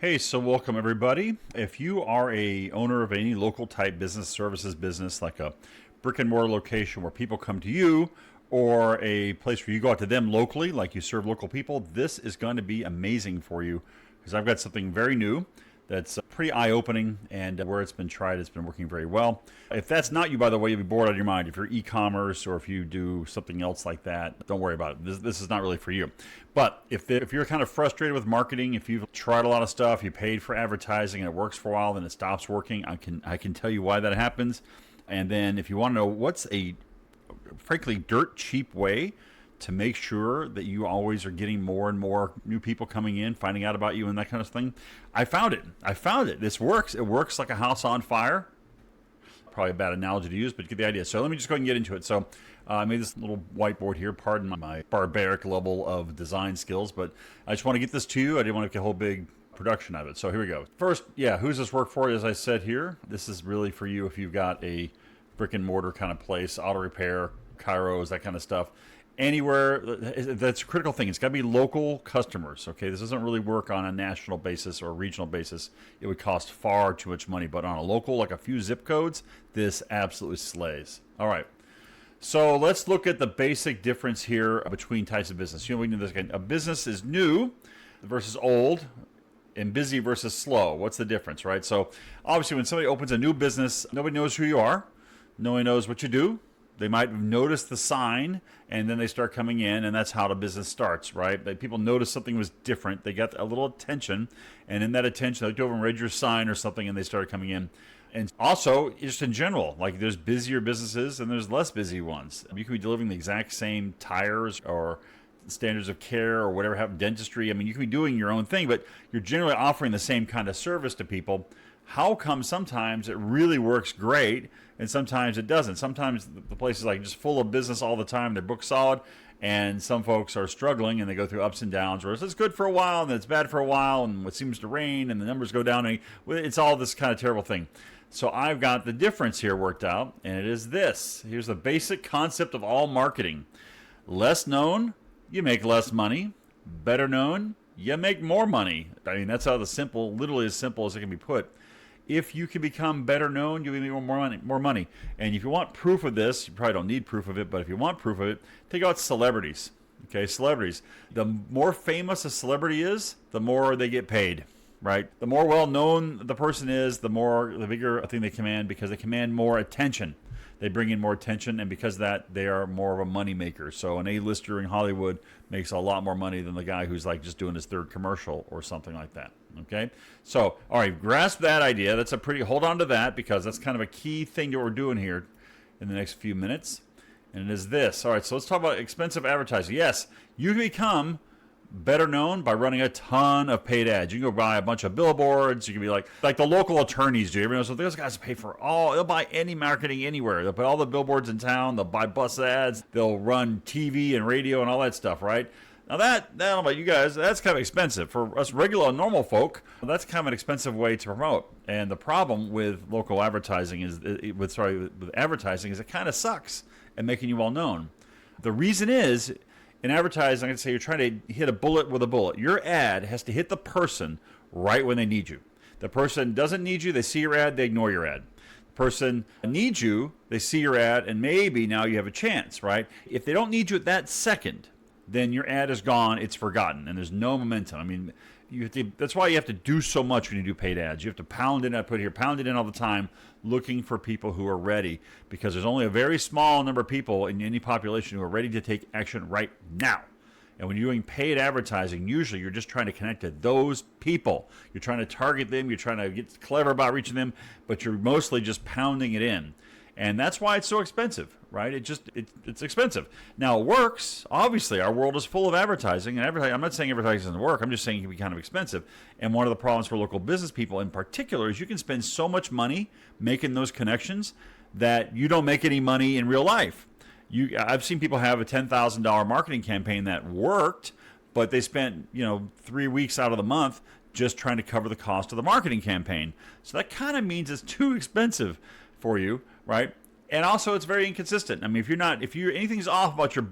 Hey, so welcome everybody. If you are a owner of any local type business, services business, like a brick and mortar location where people come to you, or a place where you go out to them locally, like you serve local people, this is going to be amazing for you because I've got something very new that's pretty eye-opening, and where it's been tried, it's been working very well. If that's not you, by the way, you'll be bored out of your mind. If you're e-commerce or if you do something else like that, don't worry about it. This is not really for you. But if you're kind of frustrated with marketing, if you've tried a lot of stuff, you paid for advertising and it works for a while, then it stops working, I can tell you why that happens. And then if you want to know what's a frankly dirt cheap way to make sure that you always are getting more and more new people coming in, finding out about you and that kind of thing, I found it. This works. It works like a house on fire. Probably a bad analogy to use, but you get the idea. So let me just go ahead and get into it. So I made this little whiteboard here. Pardon my barbaric level of design skills, but I just want to get this to you. I didn't want to get a whole big production of it. So here we go. First, who's this work for? As I said here, this is really for you if you've got a brick and mortar kind of place, auto repair, Kairos, that kind of stuff. Anywhere, that's a critical thing. It's got to be local customers, okay? This doesn't really work on a national basis or a regional basis. It would cost far too much money, but on a local, like a few zip codes, this absolutely slays. All right, so let's look at the basic difference here between types of business. We can do this again. A business is new versus old, and busy versus slow. What's the difference, right? So obviously when somebody opens a new business, nobody knows who you are. Nobody knows what you do. They might have noticed the sign, and then they start coming in, and that's how the business starts, right? People noticed something was different. They got a little attention, and in that attention, they looked over and read your sign or something, and they started coming in. And also, just in general, like there's busier businesses and there's less busy ones. You could be delivering the exact same tires or standards of care or whatever, have dentistry. I mean, you can be doing your own thing, but you're generally offering the same kind of service to people. How come sometimes it really works great and sometimes it doesn't? Sometimes the place is like just full of business all the time. They're booked solid, and some folks are struggling and they go through ups and downs, where it's good for a while and then it's bad for a while, and it seems to rain and the numbers go down. And it's all this kind of terrible thing. So I've got the difference here worked out, and it is this. Here's the basic concept of all marketing. Less known, you make less money. Better known, you make more money. I mean, that's how literally as simple as it can be put. If you can become better known, you'll make more money. And if you want proof of this, you probably don't need proof of it, but if you want proof of it, take out celebrities. Okay, celebrities. The more famous a celebrity is, the more they get paid, right? The more well-known the person is, the bigger a thing they command, because they command more attention. They bring in more attention, and because of that, they are more of a money maker. So an A-lister in Hollywood makes a lot more money than the guy who's like just doing his third commercial or something like that. Okay, so all right, grasp that idea. Hold on to that, because that's kind of a key thing that we're doing here in the next few minutes. And it is this. All right, so let's talk about expensive advertising. Yes, you can become better known by running a ton of paid ads. You can go buy a bunch of billboards. You can be like the local attorneys do. Everyone knows, so those guys pay for they'll buy any marketing anywhere. They'll put all the billboards in town. They'll buy bus ads. They'll run TV and radio and all that stuff, right? Now that, I don't know about you guys, that's kind of expensive. For us regular normal folk, that's kind of an expensive way to promote. And the problem with local advertising with advertising is it kind of sucks at making you well known. The reason is, in advertising, I'm going to say you're trying to hit a bullet with a bullet. Your ad has to hit the person right when they need you. The person doesn't need you, they see your ad, they ignore your ad. The person needs you, they see your ad, and maybe now you have a chance, right? If they don't need you at that second, then your ad is gone, it's forgotten, and there's no momentum. I mean, that's why you have to do so much when you do paid ads. You have to pound it in all the time, looking for people who are ready, because there's only a very small number of people in any population who are ready to take action right now. And when you're doing paid advertising, usually you're just trying to connect to those people. You're trying to target them, you're trying to get clever about reaching them, but you're mostly just pounding it in. And that's why it's so expensive, right? It's expensive. Now, it works. Obviously, our world is full of advertising. And I'm not saying advertising doesn't work. I'm just saying it can be kind of expensive. And one of the problems for local business people in particular is you can spend so much money making those connections that you don't make any money in real life. I've seen people have a $10,000 marketing campaign that worked, but they spent 3 weeks out of the month just trying to cover the cost of the marketing campaign. So that kind of means it's too expensive for you, right? And also, it's very inconsistent. I mean, if anything's off about your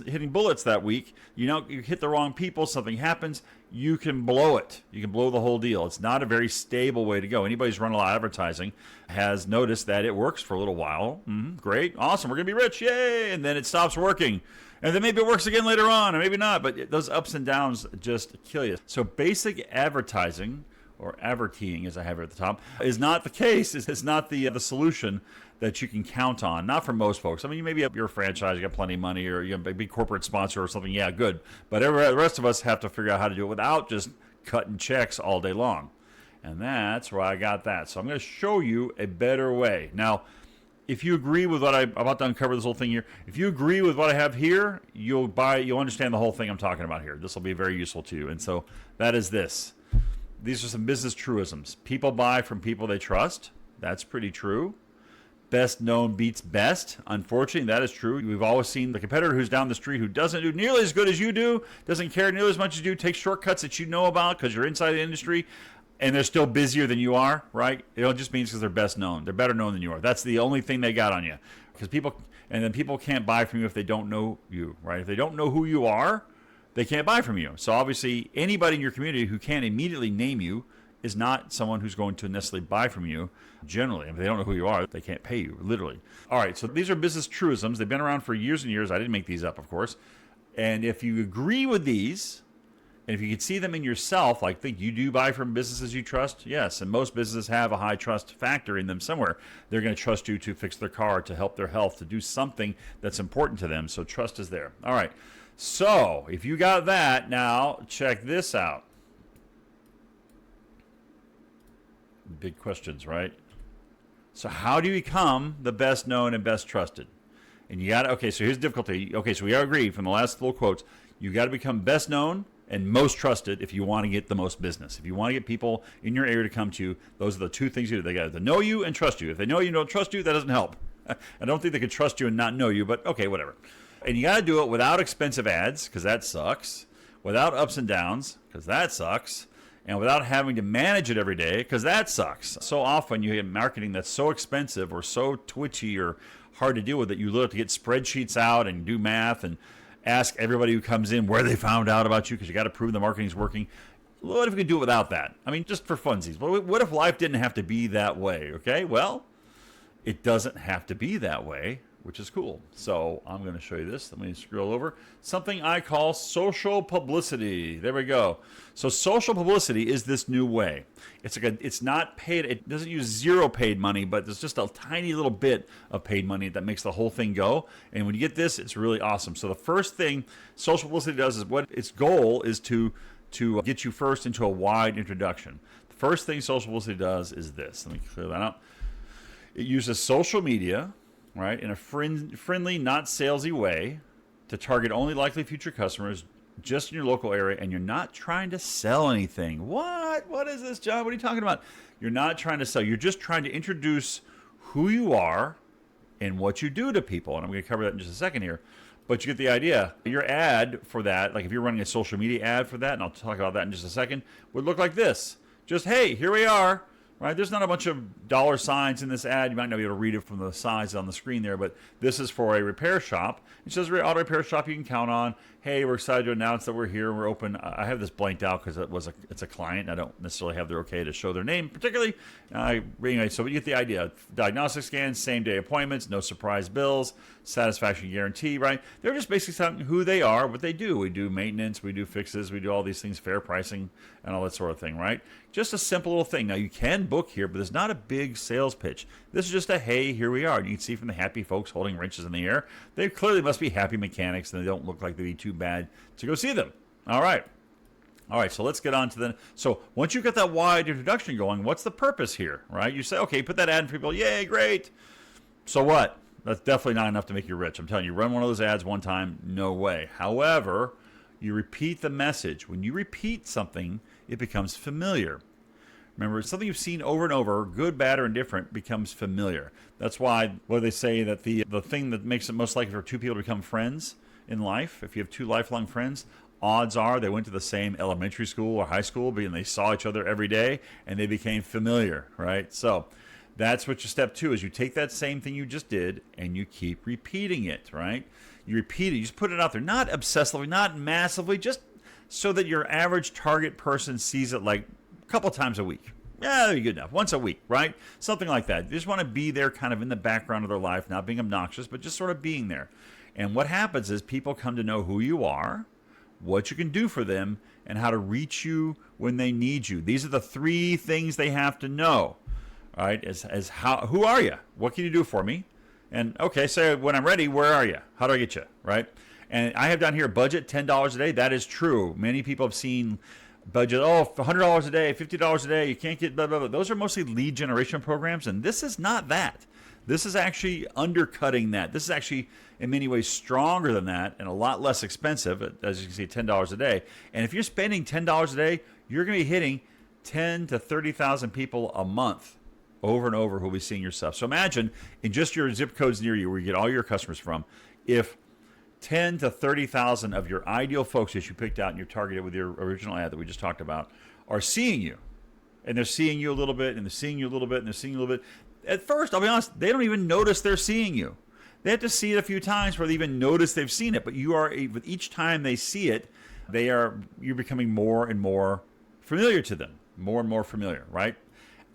hitting bullets that week, you hit the wrong people, something happens, you can blow it. You can blow the whole deal. It's not a very stable way to go. Anybody who's run a lot of advertising has noticed that it works for a little while. Great, awesome, we're going to be rich, yay! And then it stops working. And then maybe it works again later on, or maybe not. But those ups and downs just kill you. So basic advertising, or advertising as I have it at the top, is not the case. It's not the solution that you can count on. Not for most folks. I mean, maybe you're a franchise, you got plenty of money, or you have a big corporate sponsor or something. Yeah, good. But the rest of us have to figure out how to do it without just cutting checks all day long. And that's where I got that. So I'm going to show you a better way. Now, if you agree with what I'm about to uncover this whole thing here, if you agree with what I have here, you'll understand the whole thing I'm talking about here. This will be very useful to you. And so that is this. These are some business truisms. People buy from people they trust. That's pretty true. Best known beats best. Unfortunately, that is true. We've always seen the competitor who's down the street who doesn't do nearly as good as you do, doesn't care nearly as much as you do, takes shortcuts that you know about because you're inside the industry, and they're still busier than you are, right? It just means because they're best known. They're better known than you are. That's the only thing they got on you. Because people can't buy from you if they don't know you, right? If they don't know who you are, they can't buy from you. So obviously, anybody in your community who can't immediately name you is not someone who's going to necessarily buy from you. Generally, if they don't know who you are, they can't pay you, literally. All right, so these are business truisms. They've been around for years and years. I didn't make these up, of course. And if you agree with these, and if you can see them in yourself, like think you do buy from businesses you trust, yes. And most businesses have a high trust factor in them somewhere. They're going to trust you to fix their car, to help their health, to do something that's important to them. So trust is there. All right. So if you got that, now check this out. Big questions, right? So how do you become the best known and best trusted? And you got to, okay, so here's the difficulty. Okay, so we all agreed from the last little quotes, you got to become best known and most trusted if you want to get the most business. If you want to get people in your area to come to you, those are the two things you do. They got to know you and trust you. If they know you and don't trust you, that doesn't help. I don't think they could trust you and not know you, but okay, whatever. And you got to do it without expensive ads, because that sucks, without ups and downs, because that sucks, and without having to manage it every day, because that sucks. So often you get marketing that's so expensive or so twitchy or hard to deal with that you literally have to get spreadsheets out and do math and ask everybody who comes in where they found out about you, because you got to prove the marketing's working. What if we could do it without that? I mean, just for funsies. What if life didn't have to be that way? Okay, well, it doesn't have to be that way, which is cool. So I'm going to show you this. Let me scroll over. Something I call social publicity. There we go. So social publicity is this new way. It's not paid. It doesn't use zero paid money, but there's just a tiny little bit of paid money that makes the whole thing go. And when you get this, it's really awesome. So the first thing social publicity does is what its goal is to get you first into a wide introduction. The first thing social publicity does is this. Let me clear that up. It uses social media, right, in a friendly, not salesy way to target only likely future customers just in your local area, and you're not trying to sell anything. What? What is this, John? What are you talking about? You're not trying to sell. You're just trying to introduce who you are and what you do to people, and I'm going to cover that in just a second here. But you get the idea. Your ad for that, like if you're running a social media ad for that, and I'll talk about that in just a second, would look like this. Just, hey, here we are. Right? There's not a bunch of dollar signs in this ad. You might not be able to read it from the signs on the screen there, but this is for a repair shop. It says auto repair shop you can count on. Hey, we're excited to announce that we're here. We're open. I have this blanked out because it's a client. I don't necessarily have their okay to show their name particularly. Anyway, so you get the idea. Diagnostic scans, same day appointments, no surprise bills, satisfaction guarantee, right? They're just basically telling who they are, what they do. We do maintenance, we do fixes, we do all these things, fair pricing, and all that sort of thing, right? Just a simple little thing. Now, you can book here, but there's not a big sales pitch. This is just a, hey, here we are. And you can see from the happy folks holding wrenches in the air, they clearly must be happy mechanics, and they don't look like they'd be too bad to go see them. All right. All right, so let's get on to the... So once you get that wide introduction going, what's the purpose here, right? You say, okay, put that ad in for people. Yay, great. So what? That's definitely not enough to make you rich. I'm telling you, run one of those ads one time, no way. However, you repeat the message. When you repeat something, it becomes familiar. Remember, something you've seen over and over, good, bad, or indifferent, becomes familiar. That's why they say that the thing that makes it most likely for two people to become friends in life, if you have two lifelong friends, odds are they went to the same elementary school or high school, and they saw each other every day, and they became familiar, right? So That's what your step 2 is. You take that same thing you just did and you keep repeating it, right? You repeat it. You just put it out there, not obsessively, not massively, just so that your average target person sees it like a couple times a week. Yeah, you're good enough. Once a week, right? Something like that. You just want to be there kind of in the background of their life, not being obnoxious, but just sort of being there. And what happens is people come to know who you are, what you can do for them, and how to reach you when they need you. These are the 3 things they have to know. All right, as who are you? What can you do for me? And okay, so when I'm ready, where are you? How do I get you? Right? And I have down here budget $10 a day. That is true. Many people have seen budget, $100 a day, $50 a day. You can't get blah, blah, blah. Those are mostly lead generation programs, and this is not that. This is actually undercutting that. This is actually, in many ways, stronger than that and a lot less expensive, as you can see, $10 a day. And if you're spending $10 a day, you're going to be hitting 10 to 30,000 people a month over and over who will be seeing your stuff. So imagine in just your zip codes near you where you get all your customers from, if 10 to 30,000 of your ideal folks that you picked out and you're targeted with your original ad that we just talked about are seeing you. And they're seeing you a little bit, and they're seeing you a little bit, and they're seeing you a little bit. At first, I'll be honest, they don't even notice they're seeing you. They have to see it a few times before they even notice they've seen it. But you are, with each time they see it, you're becoming more and more familiar to them. More and more familiar, right?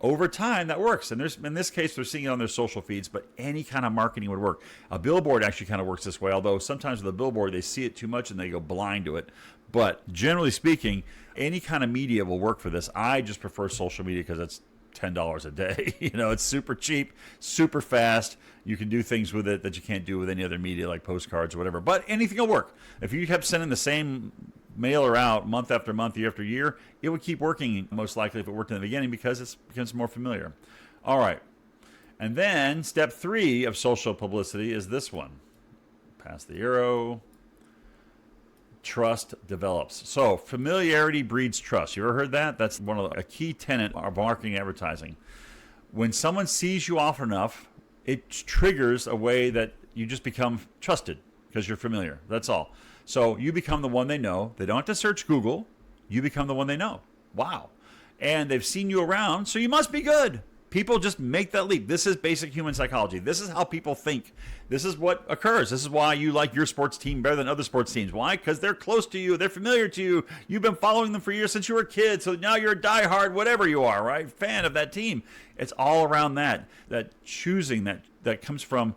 Over time, that works. And in this case, they're seeing it on their social feeds, but any kind of marketing would work. A billboard actually kind of works this way, although sometimes with a billboard, they see it too much and they go blind to it. But generally speaking, any kind of media will work for this. I just prefer social media because it's $10 a day. It's super cheap, super fast. You can do things with it that you can't do with any other media like postcards or whatever. But anything will work. If you kept sending the same mailer out month after month, year after year, it would keep working most likely if it worked in the beginning because it becomes more familiar. All right. And then step 3 of social publicity is this one. Pass the arrow. Trust develops. So familiarity breeds trust. You ever heard that? That's a key tenet of marketing and advertising. When someone sees you often enough, it triggers a way that you just become trusted because you're familiar. That's all. So you become the one they know. They don't have to search Google. You become the one they know. Wow. And they've seen you around, so you must be good. People just make that leap. This is basic human psychology. This is how people think. This is what occurs. This is why you like your sports team better than other sports teams. Why? Because they're close to you. They're familiar to you. You've been following them for years since you were a kid, so now you're a diehard, whatever you are, right? Fan of that team. It's all around that choosing that comes from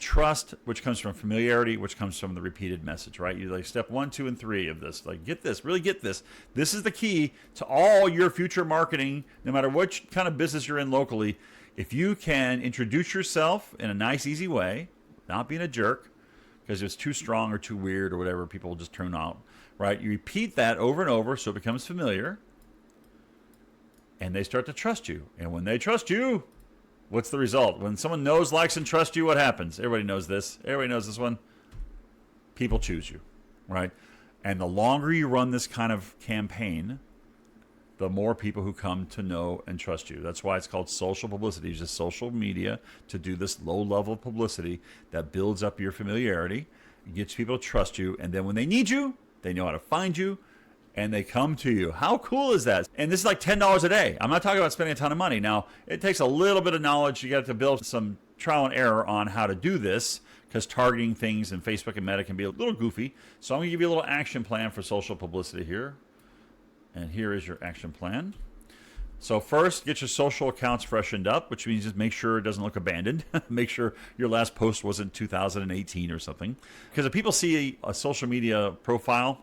trust, which comes from familiarity, which comes from the repeated message, right? You like step 1, 2, and 3 of this. Like, get this, really get this. This is the key to all your future marketing, no matter what kind of business you're in locally. If you can introduce yourself in a nice, easy way, not being a jerk, because it's too strong or too weird or whatever, people will just turn out, right? You repeat that over and over so it becomes familiar, and they start to trust you. And when they trust you, what's the result? When someone knows, likes, and trusts you, what happens? Everybody knows this. Everybody knows this one. People choose you, right? And the longer you run this kind of campaign, the more people who come to know and trust you. That's why it's called social publicity. It's just social media to do this low-level publicity that builds up your familiarity, gets people to trust you, and then when they need you, they know how to find you, and they come to you. How cool is that? And this is like $10 a day. I'm not talking about spending a ton of money. Now, it takes a little bit of knowledge. You got to build some trial and error on how to do this because targeting things in Facebook and Meta can be a little goofy. So I'm going to give you a little action plan for social publicity here. And here is your action plan. So first, get your social accounts freshened up, which means just make sure it doesn't look abandoned. Make sure your last post wasn't 2018 or something. Because if people see a social media profile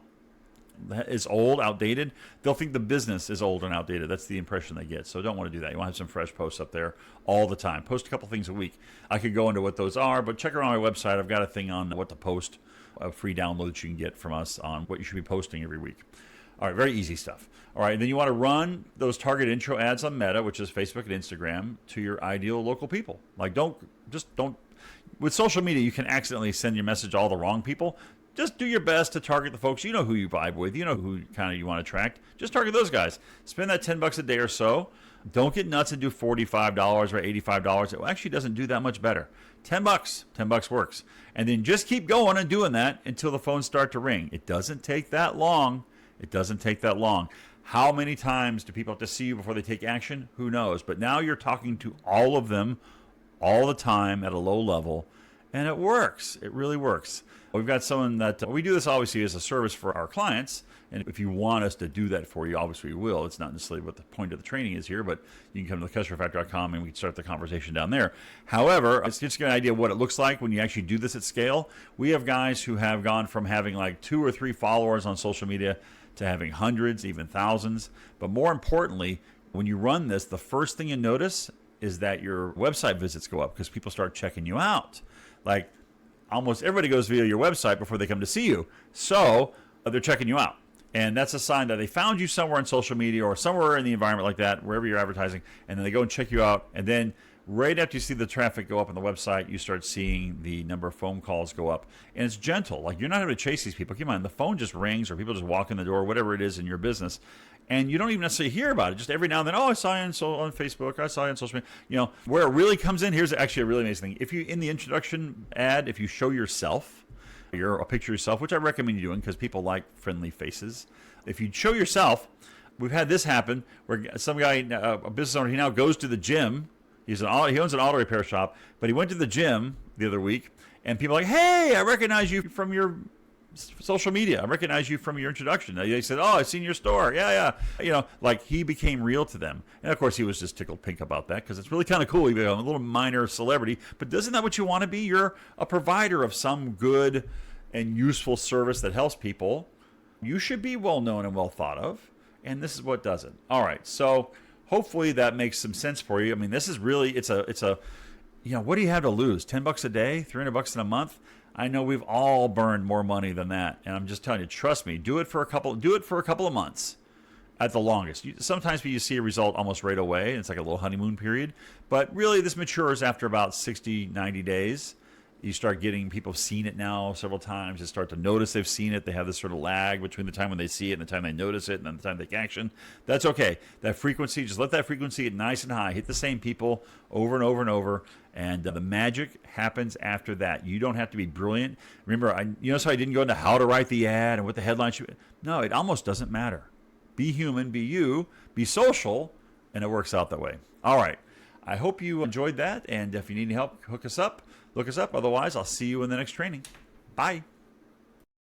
that is old, outdated, they'll think the business is old and outdated. That's the impression they get. So don't want to do that. You want to have some fresh posts up there all the time. Post a couple things a week. I could go into what those are, but check around my website. I've got a thing on what to post, a free download that you can get from us on what you should be posting every week. All right, very easy stuff. All right, and then you want to run those target intro ads on Meta, which is Facebook and Instagram, to your ideal local people. Like, don't. With social media, you can accidentally send your message to all the wrong people. Just do your best to target the folks you know who you vibe with, you know who kind of you want to attract. Just target those guys. Spend that $10 a day or so. Don't get nuts and do $45 or $85. It actually doesn't do that much better. $10 works. And then just keep going and doing that until the phones start to ring. It doesn't take that long. It doesn't take that long. How many times do people have to see you before they take action? Who knows? But now you're talking to all of them all the time at a low level, and it works. It really works. We've got someone that we do this obviously as a service for our clients. And if you want us to do that for you, obviously we will. It's not necessarily what the point of the training is here, but you can come to thecustomerfactor.com and we can start the conversation down there. However, it's just to get an idea of what it looks like when you actually do this at scale. We have guys who have gone from having like 2 or 3 followers on social media to having hundreds, even thousands. But more importantly, when you run this, the first thing you notice is that your website visits go up because people start checking you out. Like almost everybody goes via your website before they come to see you. So they're checking you out. And that's a sign that they found you somewhere on social media or somewhere in the environment like that, wherever you're advertising, and then they go and check you out. And then right after you see the traffic go up on the website, you start seeing the number of phone calls go up. And it's gentle. Like you're not having to chase these people. Keep in mind, the phone just rings or people just walk in the door, whatever it is in your business. And you don't even necessarily hear about it. Just every now and then, oh, I saw you on Facebook. I saw you on social media. You know, where it really comes in, here's actually a really amazing thing. If you, in the introduction ad, if you show yourself, a picture of yourself, which I recommend you doing because people like friendly faces. If you show yourself, we've had this happen where some guy, a business owner, he now goes to the gym. He owns an auto repair shop, but he went to the gym the other week, and people are like, hey, I recognize you from your social media. I recognize you from your introduction. They said, oh, I've seen your store. Yeah. You know, like he became real to them. And of course, he was just tickled pink about that because it's really kind of cool. You become a little minor celebrity, but isn't that what you want to be? You're a provider of some good and useful service that helps people. You should be well known and well thought of. And this is what does it. All right. So hopefully that makes some sense for you. I mean, this is really, it's a, you know, what do you have to lose? $10 a day, $300 in a month? I know we've all burned more money than that, and I'm just telling you, trust me. Do it for a couple of months, at the longest. Sometimes you see a result almost right away. It's like a little honeymoon period, but really this matures after about 60, 90 days. You start getting people seen it now several times. They start to notice they've seen it. They have this sort of lag between the time when they see it and the time they notice it and then the time they take action. That's okay. That frequency, just let that frequency get nice and high. Hit the same people over and over and over. And the magic happens after that. You don't have to be brilliant. Remember, you notice how I didn't go into how to write the ad and what the headline should be? No, it almost doesn't matter. Be human, be you, be social, and it works out that way. All right. I hope you enjoyed that. And if you need any help, look us up. Otherwise, I'll see you in the next training. Bye.